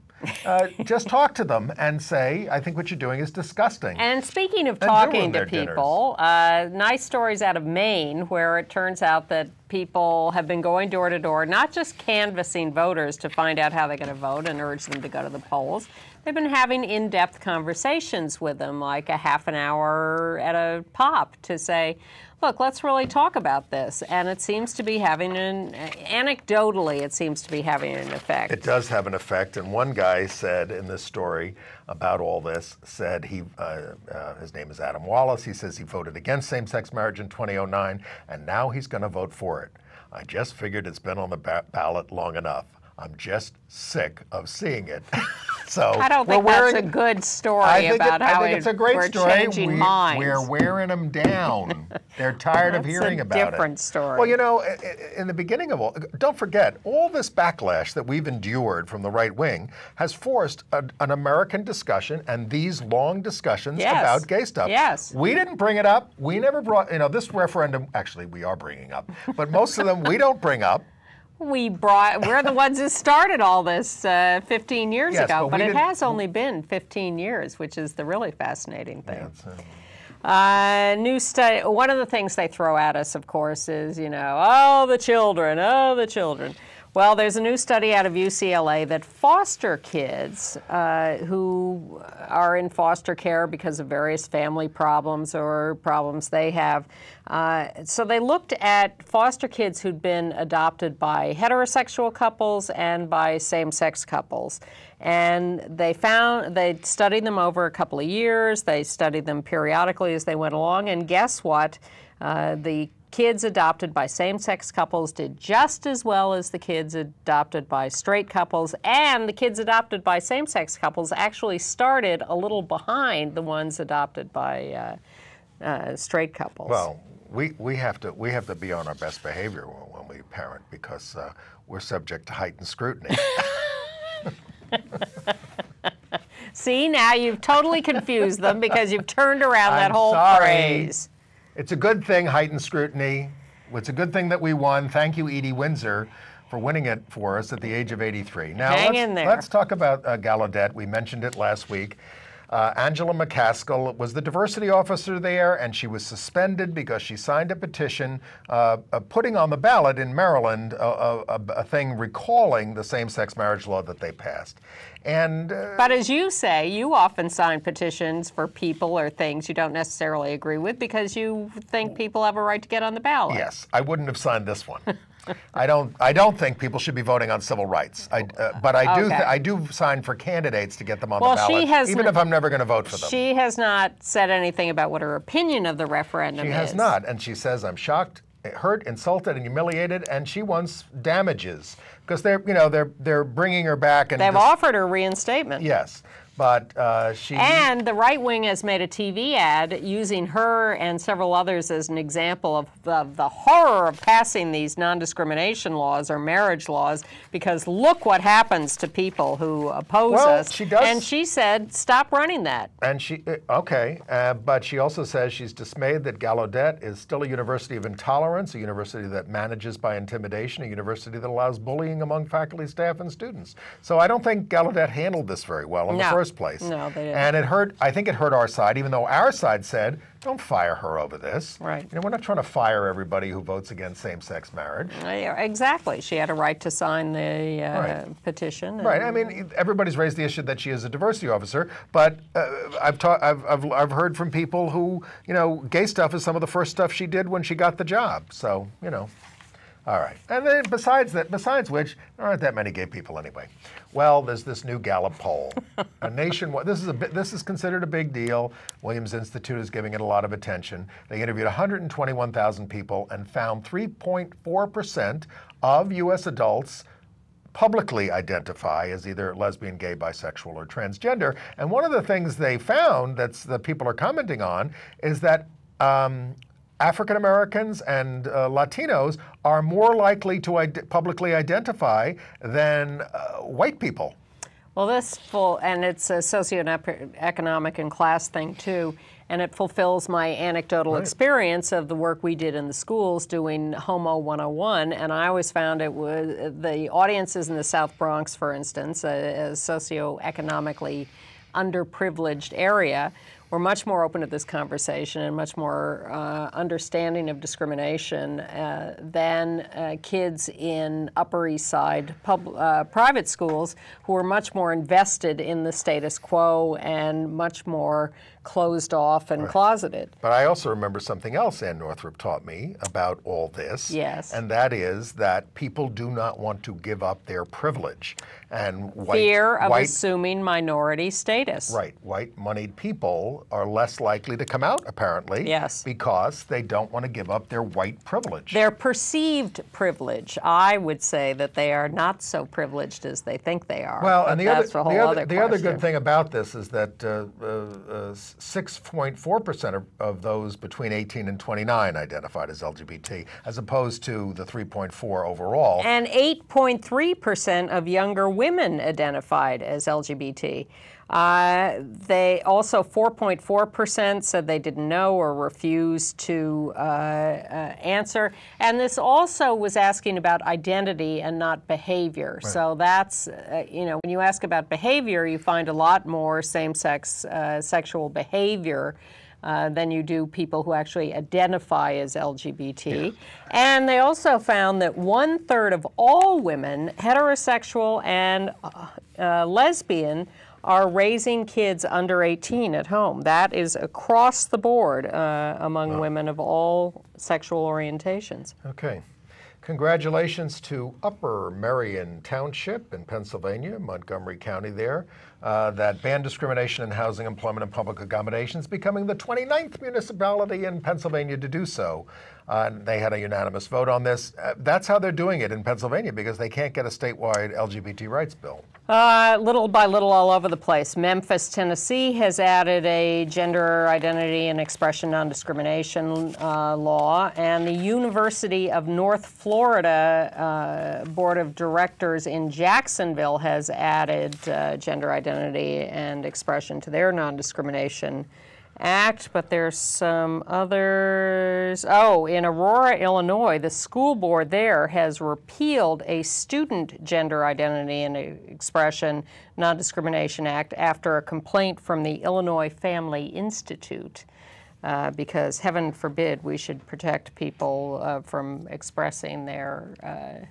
Just talk to them and say, I think what you're doing is disgusting. And speaking of talking to people, nice stories out of Maine where it turns out that people have been going door to door, not just canvassing voters to find out how they're going to vote and urge them to go to the polls. They've been having in-depth conversations with them, like a half an hour at a pop to say, look, let's really talk about this. And it seems to be having anecdotally, it seems to be having an effect. It does have an effect. And one guy said in this story about all this, said his name is Adam Wallace. He says he voted against same-sex marriage in 2009, and now he's going to vote for it. I just figured it's been on the ballot long enough. I'm just sick of seeing it. So I don't think that's a good story about how it's a great story. Changing minds. We're wearing them down. They're tired of hearing about it. That's a different story. Well, in the beginning of all, don't forget, all this backlash that we've endured from the right wing has forced an American discussion and these long discussions about gay stuff. Yes. We didn't bring it up. We never brought, this referendum, actually we are bringing up, but most of them we don't bring up. We're the ones that started all this 15 years ago, but it has only been 15 years, which is the really fascinating thing. Yeah, new study. One of the things they throw at us, of course, is, the children. Well, there's a new study out of UCLA that foster kids who are in foster care because of various family problems or problems they have. So they looked at foster kids who'd been adopted by heterosexual couples and by same-sex couples. And they studied them over a couple of years. They studied them periodically as they went along. And guess what? The kids adopted by same-sex couples did just as well as the kids adopted by straight couples, and the kids adopted by same-sex couples actually started a little behind the ones adopted by straight couples. Well, we have to be on our best behavior when we parent, because we're subject to heightened scrutiny. See, now you've totally confused them because you've turned around that whole phrase. It's a good thing, heightened scrutiny. It's a good thing that we won. Thank you, Edie Windsor, for winning it for us at the age of 83. Now, let's talk about Gallaudet. We mentioned it last week. Angela McCaskill was the diversity officer there, and she was suspended because she signed a petition putting on the ballot in Maryland a thing recalling the same-sex marriage law that they passed. But as you say, you often sign petitions for people or things you don't necessarily agree with because you think people have a right to get on the ballot. Yes, I wouldn't have signed this one. I don't think people should be voting on civil rights. But I do sign for candidates to get them on the ballot, even if I'm never going to vote for them. She has not said anything about what her opinion of the referendum is. She has not, and she says, I'm shocked, hurt, insulted, and humiliated, and she wants damages because they're bringing her back. And they've offered her reinstatement. Yes. But And the right wing has made a TV ad using her and several others as an example of the horror of passing these non-discrimination laws or marriage laws, because look what happens to people who oppose us. She does. And she said, stop running that. And but she also says she's dismayed that Gallaudet is still a university of intolerance, a university that manages by intimidation, a university that allows bullying among faculty, staff, and students. So I don't think Gallaudet handled this very well in the first place. No, they didn't. And it hurt. I think it hurt our side, even though our side said, don't fire her over this. Right. We're not trying to fire everybody who votes against same-sex marriage. Exactly. She had a right to sign the petition. Right. I mean, everybody's raised the issue that she is a diversity officer, but I've heard from people who, gay stuff is some of the first stuff she did when she got the job. So, All right. And then besides which, there aren't that many gay people anyway. Well, there's this new Gallup poll. A nationwide, this is considered a big deal. Williams Institute is giving it a lot of attention. They interviewed 121,000 people and found 3.4% of U.S. adults publicly identify as either lesbian, gay, bisexual, or transgender. And one of the things they found that people are commenting on is that African Americans and Latinos are more likely to publicly identify than white people. Well, and it's a socioeconomic and class thing too, and it fulfills my anecdotal experience of the work we did in the schools doing Homo 101, and I always found it was the audiences in the South Bronx, for instance, a socioeconomically underprivileged area, were much more open to this conversation and much more understanding of discrimination than kids in Upper East Side private schools, who were much more invested in the status quo and much more closed off and closeted. But I also remember something else Ann Northrup taught me about all this. Yes. And that is that people do not want to give up their privilege. And fear of assuming minority status. Right. White moneyed people are less likely to come out, apparently. Yes. Because they don't want to give up their white privilege. Their perceived privilege. I would say that they are not so privileged as they think they are. Well, and the other good thing about this is that 6.4% of those between 18 and 29 identified as LGBT, as opposed to the 3.4 overall. And 8.3% of younger women identified as LGBT. They also 4.4% said they didn't know or refused to answer. And this also was asking about identity and not behavior. Right. So that's, when you ask about behavior, you find a lot more same-sex sexual behavior than you do people who actually identify as LGBT. Yeah. And they also found that 1/3 of all women, heterosexual and lesbian, are raising kids under 18 at home. That is across the board among women of all sexual orientations. Okay. Congratulations to Upper Merion Township in Pennsylvania, Montgomery County there, that banned discrimination in housing, employment, and public accommodations, becoming the 29th municipality in Pennsylvania to do so. They had a unanimous vote on this. That's how they're doing it in Pennsylvania because they can't get a statewide LGBT rights bill. Little by little all over the place. Memphis, Tennessee has added a gender identity and expression non-discrimination law, and the University of North Florida Board of Directors in Jacksonville has added gender identity and expression to their non-discrimination Act, but there's some others. Oh, in Aurora, Illinois, the school board there has repealed a student gender identity and expression non-discrimination act after a complaint from the Illinois Family Institute. Because heaven forbid we should protect people from expressing their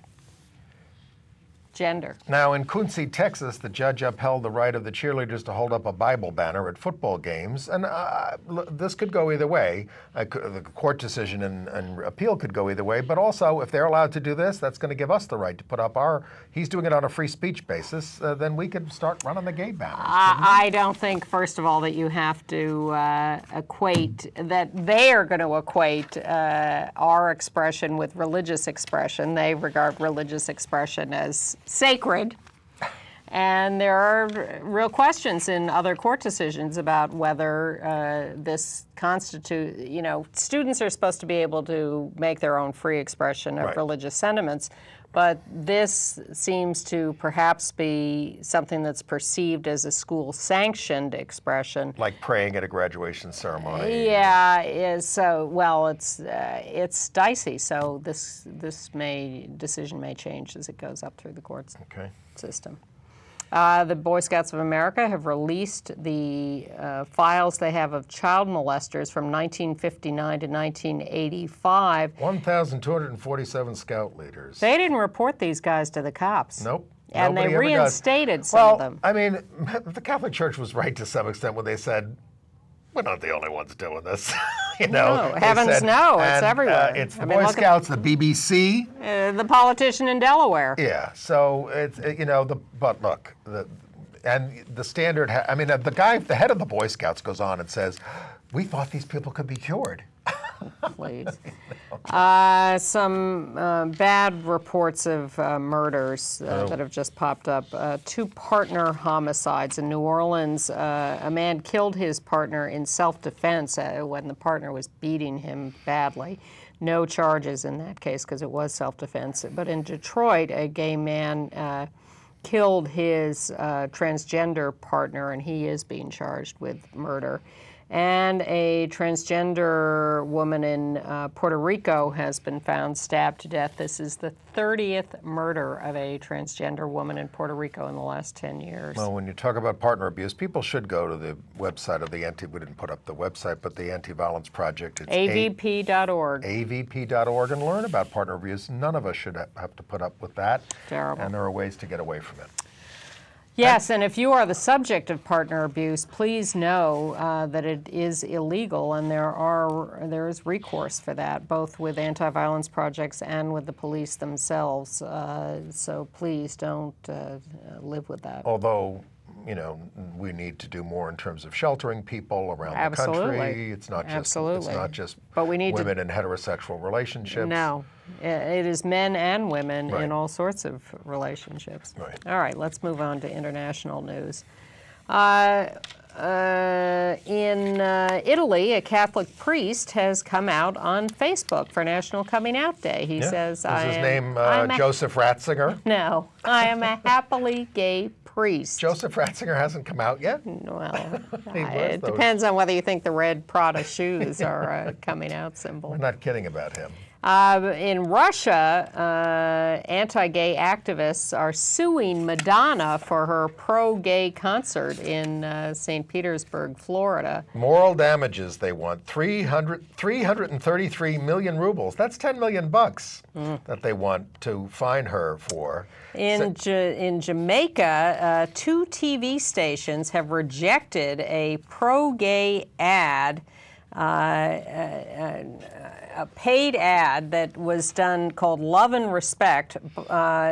gender. Now, in Quincy, Texas, the judge upheld the right of the cheerleaders to hold up a Bible banner at football games. And this could go either way. The court decision and appeal could go either way. But also, if they're allowed to do this, that's going to give us the right to put up he's doing it on a free speech basis, then we could start running the gay banners. I don't think, first of all, that you have to equate, that they are going to equate our expression with religious expression. They regard religious expression as sacred. And there are real questions in other court decisions about whether this constitutes, students are supposed to be able to make their own free expression of religious sentiments, but this seems to perhaps be something that's perceived as a school-sanctioned expression. Like praying at a graduation ceremony. Yeah, it's dicey, so this decision may change as it goes up through the court system. The Boy Scouts of America have released the files they have of child molesters from 1959 to 1985. 1,247 scout leaders. They didn't report these guys to the cops. Nope. And Nobody they reinstated some of them. I mean, the Catholic Church was right to some extent when they said, we're not the only ones doing this. No, heavens no, it's everywhere. It's the Boy Scouts, the BBC. The politician in Delaware. Yeah, so it's, but look, and the standard, the head of the Boy Scouts goes on and says, we thought these people could be cured. Please. Some bad reports of murders that have just popped up. 2 partner homicides in New Orleans. A man killed his partner in self-defense when the partner was beating him badly. No charges in that case because it was self-defense. But in Detroit, a gay man killed his transgender partner, and he is being charged with murder. And a transgender woman in Puerto Rico has been found stabbed to death. This is the 30th murder of a transgender woman in Puerto Rico in the last 10 years. Well, when you talk about partner abuse, people should go to the website of we didn't put up the website, but the Anti-Violence Project. It's avp.org. avp.org and learn about partner abuse. None of us should have to put up with that. Terrible. And there are ways to get away from it. Yes, and if you are the subject of partner abuse, please know that it is illegal, and there is recourse for that, both with anti-violence projects and with the police themselves. So please don't live with that. Although, we need to do more in terms of sheltering people around the country. It's not just women in heterosexual relationships. No. It is men and women in all sorts of relationships. Right. All right, let's move on to international news. In Italy, a Catholic priest has come out on Facebook for National Coming Out Day. He says, Is his name Joseph Ratzinger? No, I am a happily gay priest. Joseph Ratzinger hasn't come out yet? Well, it depends on whether you think the red Prada shoes are a coming out symbol. We're not kidding about him. In Russia, anti-gay activists are suing Madonna for her pro-gay concert in St. Petersburg, Florida. Moral damages they want, 333 million rubles. That's 10 million bucks that they want to fine her for. In Jamaica, 2 TV stations have rejected a pro-gay ad a paid ad that was done called Love and Respect,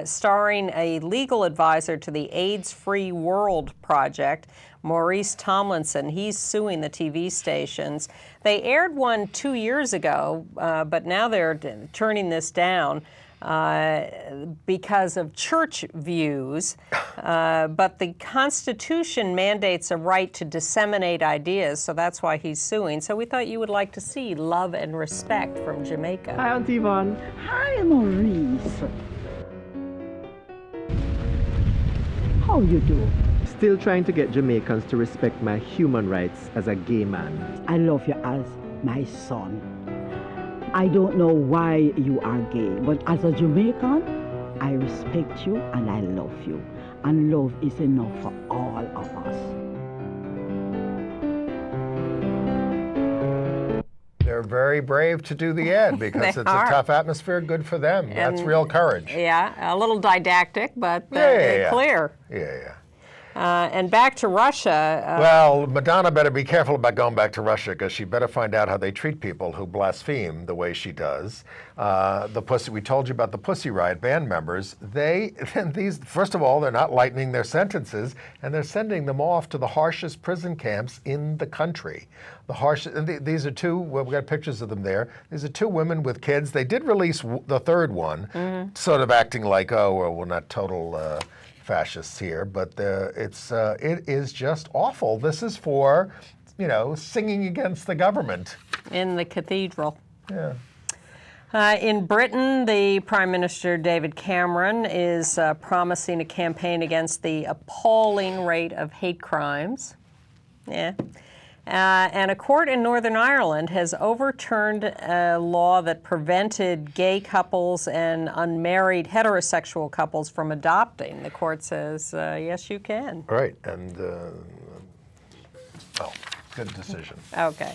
starring a legal advisor to the AIDS-Free World Project, Maurice Tomlinson. He's suing the TV stations. They aired one 2 years ago, but now they're turning this down because of church views. But the Constitution mandates a right to disseminate ideas, so that's why he's suing. So we thought you would like to see Love and Respect from Jamaica. Hi, Auntie Yvonne. Hi, Maurice. How you do? Still trying to get Jamaicans to respect my human rights as a gay man. I love you as my son. I don't know why you are gay, but as a Jamaican, I respect you and I love you. And love is enough for all of us. They're very brave to do the ad because it's a tough atmosphere. Good for them. That's real courage. Yeah, a little didactic, but clear. Yeah. And back to Russia. Well, Madonna better be careful about going back to Russia because she better find out how they treat people who blaspheme the way she does. We told you about the Pussy Riot band members. First of all, they're not lightening their sentences, and they're sending them off to the harshest prison camps in the country. These are two, we've got pictures of them there. These are two women with kids. They did release the third one, sort of acting like, oh, well, we're not total fascists here, but it is just awful. This is for, singing against the government. In the cathedral. Yeah. In Britain, the Prime Minister David Cameron is promising a campaign against the appalling rate of hate crimes. Yeah. And a court in Northern Ireland has overturned a law that prevented gay couples and unmarried heterosexual couples from adopting. The court says, yes, you can. Right, and, good decision. Okay.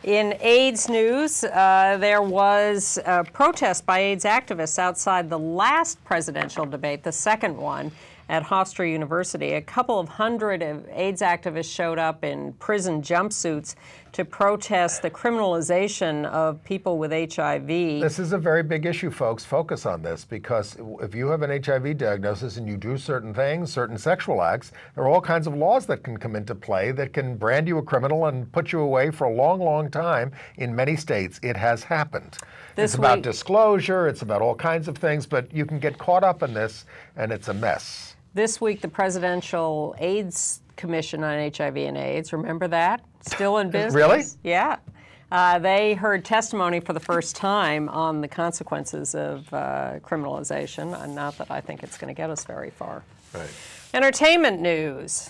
In AIDS news, there was a protest by AIDS activists outside the last presidential debate, the second one, at Hofstra University. A couple of hundred of AIDS activists showed up in prison jumpsuits to protest the criminalization of people with HIV. This is a very big issue, folks. Focus on this, because if you have an HIV diagnosis and you do certain things, certain sexual acts, there are all kinds of laws that can come into play that can brand you a criminal and put you away for a long, long time. In many states, it has happened. It's about disclosure, it's about all kinds of things, but you can get caught up in this, and it's a mess. This week, the Presidential AIDS Commission on HIV and AIDS, remember that? Still in business. Really? Yeah. They heard testimony for the first time on the consequences of criminalization, and not that I think it's going to get us very far. Right. Entertainment news.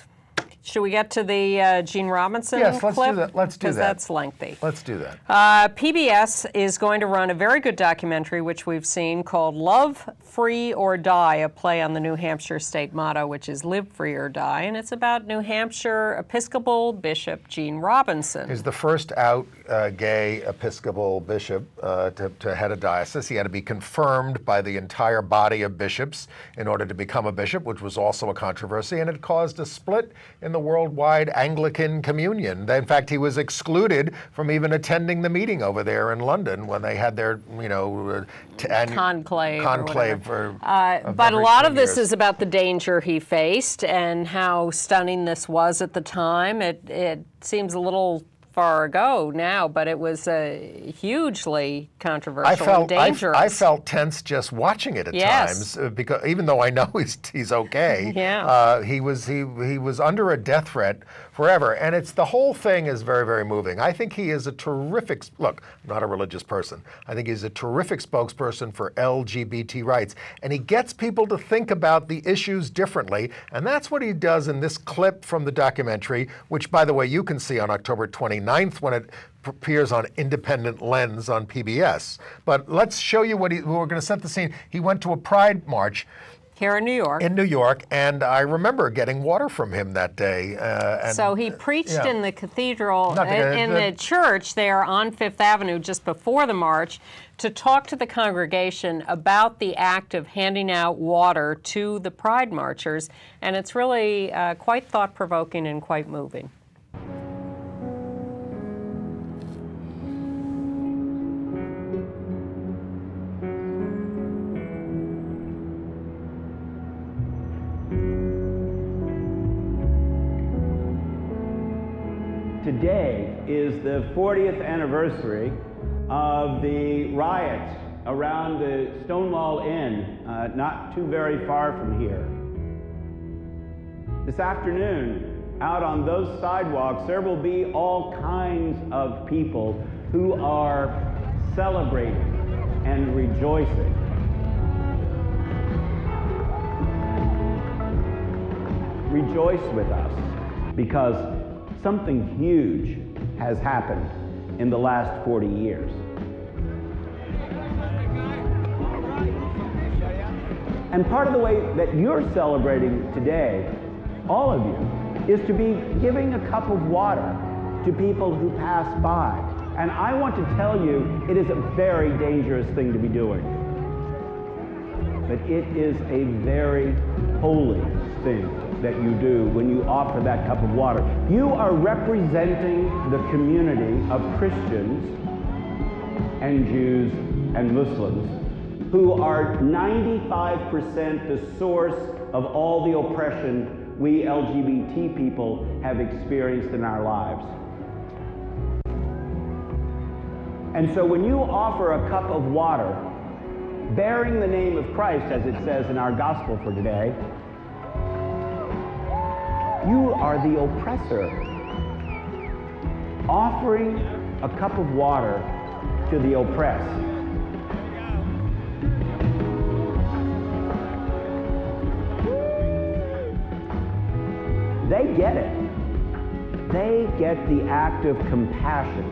Should we get to the Gene Robinson clip? Yes, let's do that. Let's do that. Because that's lengthy. Let's do that. PBS is going to run a very good documentary, which we've seen, called Love, Free or Die, a play on the New Hampshire state motto, which is Live Free or Die. And it's about New Hampshire Episcopal Bishop Gene Robinson. He's the first out gay Episcopal bishop to head a diocese. He had to be confirmed by the entire body of bishops in order to become a bishop, which was also a controversy, and it caused a split in the worldwide Anglican communion. In fact, he was excluded from even attending the meeting over there in London when they had their, conclave. But a lot of this is about the danger he faced and how stunning this was at the time. It seems a little far ago now, but it was hugely controversial and dangerous. I felt tense just watching it at times, because even though I know he's okay, he was under a death threat forever, and the whole thing is very, very moving. I think he is a terrific, look, I'm not a religious person, I think he's a terrific spokesperson for LGBT rights, and he gets people to think about the issues differently, and that's what he does in this clip from the documentary, which, by the way, you can see on October 29th when it appears on Independent Lens on PBS. But let's show you we're going to set the scene. He went to a Pride March here in New York. In New York, and I remember getting water from him that day. So he preached in the cathedral, in the church there on Fifth Avenue just before the march, to talk to the congregation about the act of handing out water to the Pride marchers, and it's really quite thought-provoking and quite moving. Today is the 40th anniversary of the riots around the Stonewall Inn, not too very far from here. This afternoon, out on those sidewalks, there will be all kinds of people who are celebrating and rejoicing. Rejoice with us, because something huge has happened in the last 40 years. And part of the way that you're celebrating today, all of you, is to be giving a cup of water to people who pass by. And I want to tell you, it is a very dangerous thing to be doing. But it is a very holy thing that you do when you offer that cup of water. You are representing the community of Christians and Jews and Muslims who are 95% the source of all the oppression we LGBT people have experienced in our lives. And so when you offer a cup of water, bearing the name of Christ, as it says in our gospel for today, you are the oppressor, offering a cup of water to the oppressed. They get it. They get the act of compassion.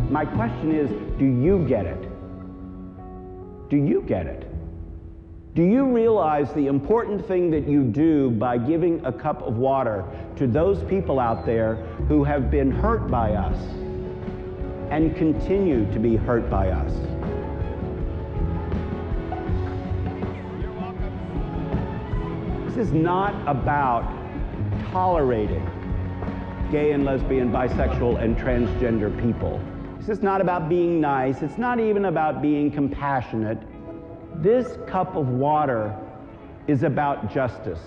My question is, do you get it? Do you get it? Do you realize the important thing that you do by giving a cup of water to those people out there who have been hurt by us and continue to be hurt by us? This is not about tolerating gay and lesbian, bisexual, and transgender people. This is not about being nice. It's not even about being compassionate. This cup of water is about justice.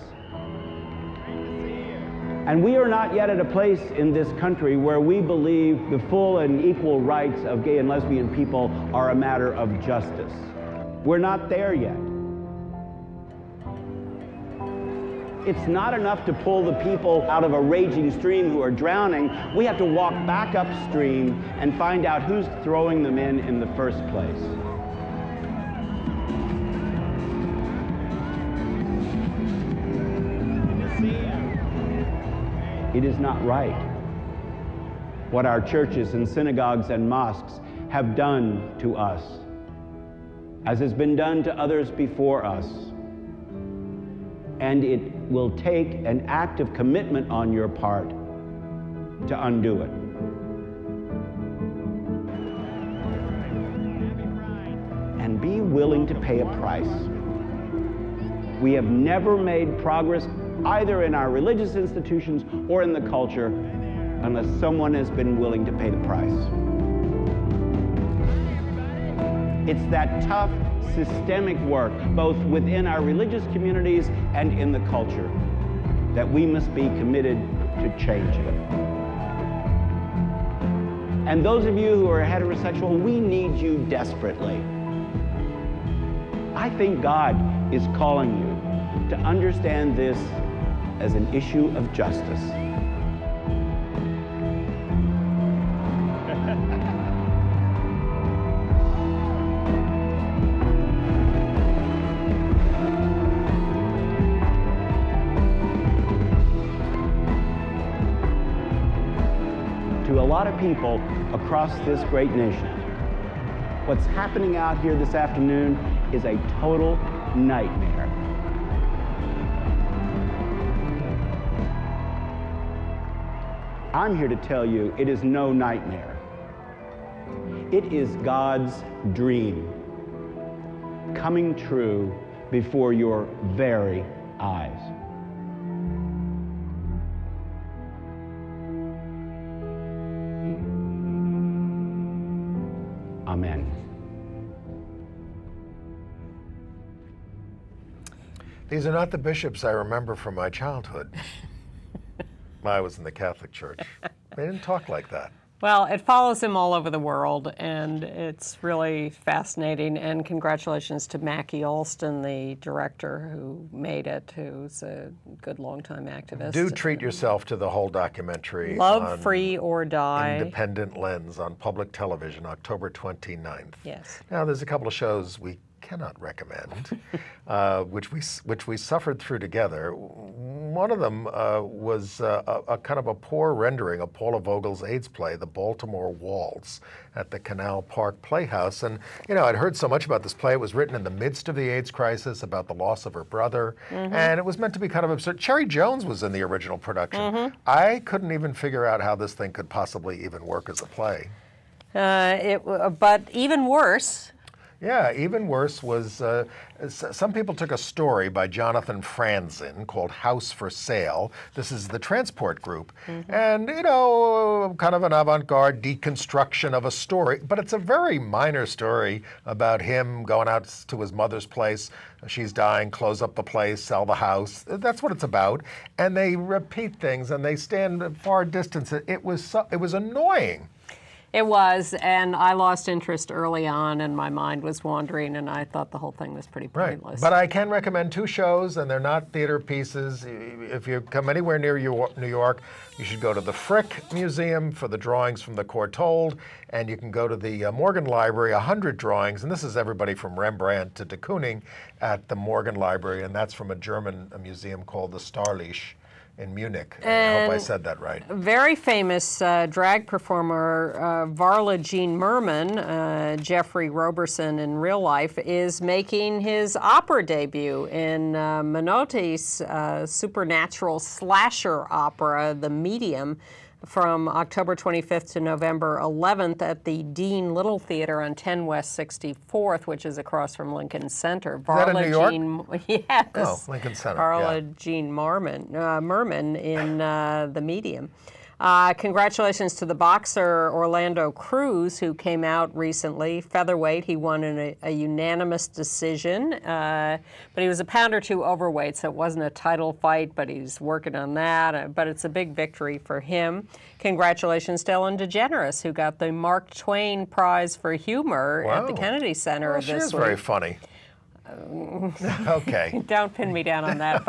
And we are not yet at a place in this country where we believe the full and equal rights of gay and lesbian people are a matter of justice. We're not there yet. It's not enough to pull the people out of a raging stream who are drowning. We have to walk back upstream and find out who's throwing them in the first place. It is not right what our churches and synagogues and mosques have done to us, as has been done to others before us. And it will take an act of commitment on your part to undo it. And be willing to pay a price. We have never made progress either in our religious institutions or in the culture unless someone has been willing to pay the price. It's that tough, systemic work, both within our religious communities and in the culture, that we must be committed to change it. And those of you who are heterosexual, we need you desperately. I think God is calling you to understand this as an issue of justice. To a lot of people across this great nation, what's happening out here this afternoon is a total nightmare. I'm here to tell you it is no nightmare. It is God's dream coming true before your very eyes. Amen. These are not the bishops I remember from my childhood. I was in the Catholic Church. They didn't talk like that. Well, it follows him all over the world, and it's really fascinating. And congratulations to Mackie Alston, the director who made it, who's a good longtime activist. Do treat yourself to the whole documentary. Love, Free or Die. Independent Lens on public television, October 29th. Yes. Now, there's a couple of shows we cannot recommend, which we suffered through together. One of them was a kind of a poor rendering of Paula Vogel's AIDS play, The Baltimore Waltz, at the Canal Park Playhouse. And, you know, I'd heard so much about this play. It was written in the midst of the AIDS crisis, about the loss of her brother, and it was meant to be kind of absurd. Cherry Jones was in the original production. I couldn't even figure out how this thing could possibly even work as a play. But even worse. Yeah, even worse was some people took a story by Jonathan Franzen called House for Sale. This is the Transport Group. And, you know, kind of an avant-garde deconstruction of a story, but it's a very minor story about him going out to his mother's place. She's dying, close up the place, sell the house. That's what it's about. And they repeat things and they stand at far distance. It was annoying. It was, and I lost interest early on, and my mind was wandering, and I thought the whole thing was pretty pointless. But I can recommend two shows, and they're not theater pieces. If you come anywhere near New York, you should go to the Frick Museum for the drawings from the Courtauld, and you can go to the Morgan Library, 100 drawings, and this is everybody from Rembrandt to de Kooning at the Morgan Library, and that's from a German museum called the Starlicht in Munich. I hope I said that right. Very famous drag performer Varla Jean Merman, Jeffrey Roberson in real life, is making his opera debut in Menotti's supernatural slasher opera, The Medium, from October 25th to November 11th at the Dean Little Theater on 10 West 64th, which is across from Lincoln Center. Is that in New York? Yes. Oh, Lincoln Center. Varla Jean Merman in The Medium. Congratulations to the boxer Orlando Cruz, who came out recently. Featherweight, he won in a unanimous decision, but he was a pound or two overweight, so it wasn't a title fight, but he's working on that. But it's a big victory for him. Congratulations to Ellen DeGeneres, who got the Mark Twain Prize for Humor at the Kennedy Center this week. She is very funny. Okay. Don't pin me down on that,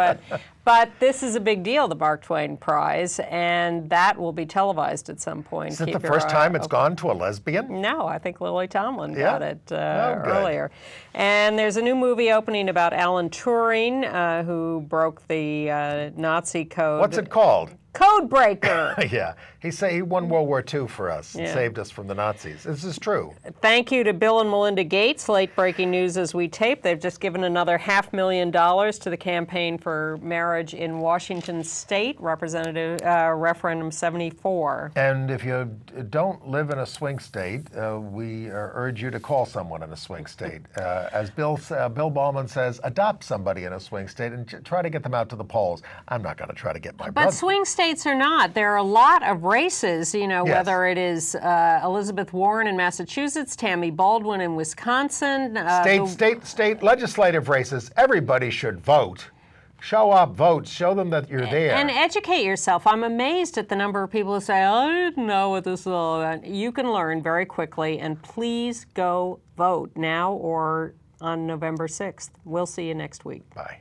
but this is a big deal, the Mark Twain Prize, and that will be televised at some point. Is it the first time it's gone to a lesbian? No, I think Lily Tomlin got it earlier. And there's a new movie opening about Alan Turing, who broke the Nazi code. What's it called? Codebreaker. Yeah. He won World War II for us and saved us from the Nazis. This is true. Thank you to Bill and Melinda Gates. Late breaking news as we tape. They've just given another $500,000 to the campaign for marriage in Washington State, referendum 74. And if you don't live in a swing state, we urge you to call someone in a swing state. As Bill Ballman says, adopt somebody in a swing state and try to get them out to the polls. I'm not going to try to get my brother. But swing states are not. There are a lot of races, you know, whether it is Elizabeth Warren in Massachusetts, Tammy Baldwin in Wisconsin. State legislative races. Everybody should vote. Show up, vote, show them that you're there. And educate yourself. I'm amazed at the number of people who say, I didn't know what this is all about. You can learn very quickly, and please go vote now or on November 6th. We'll see you next week. Bye.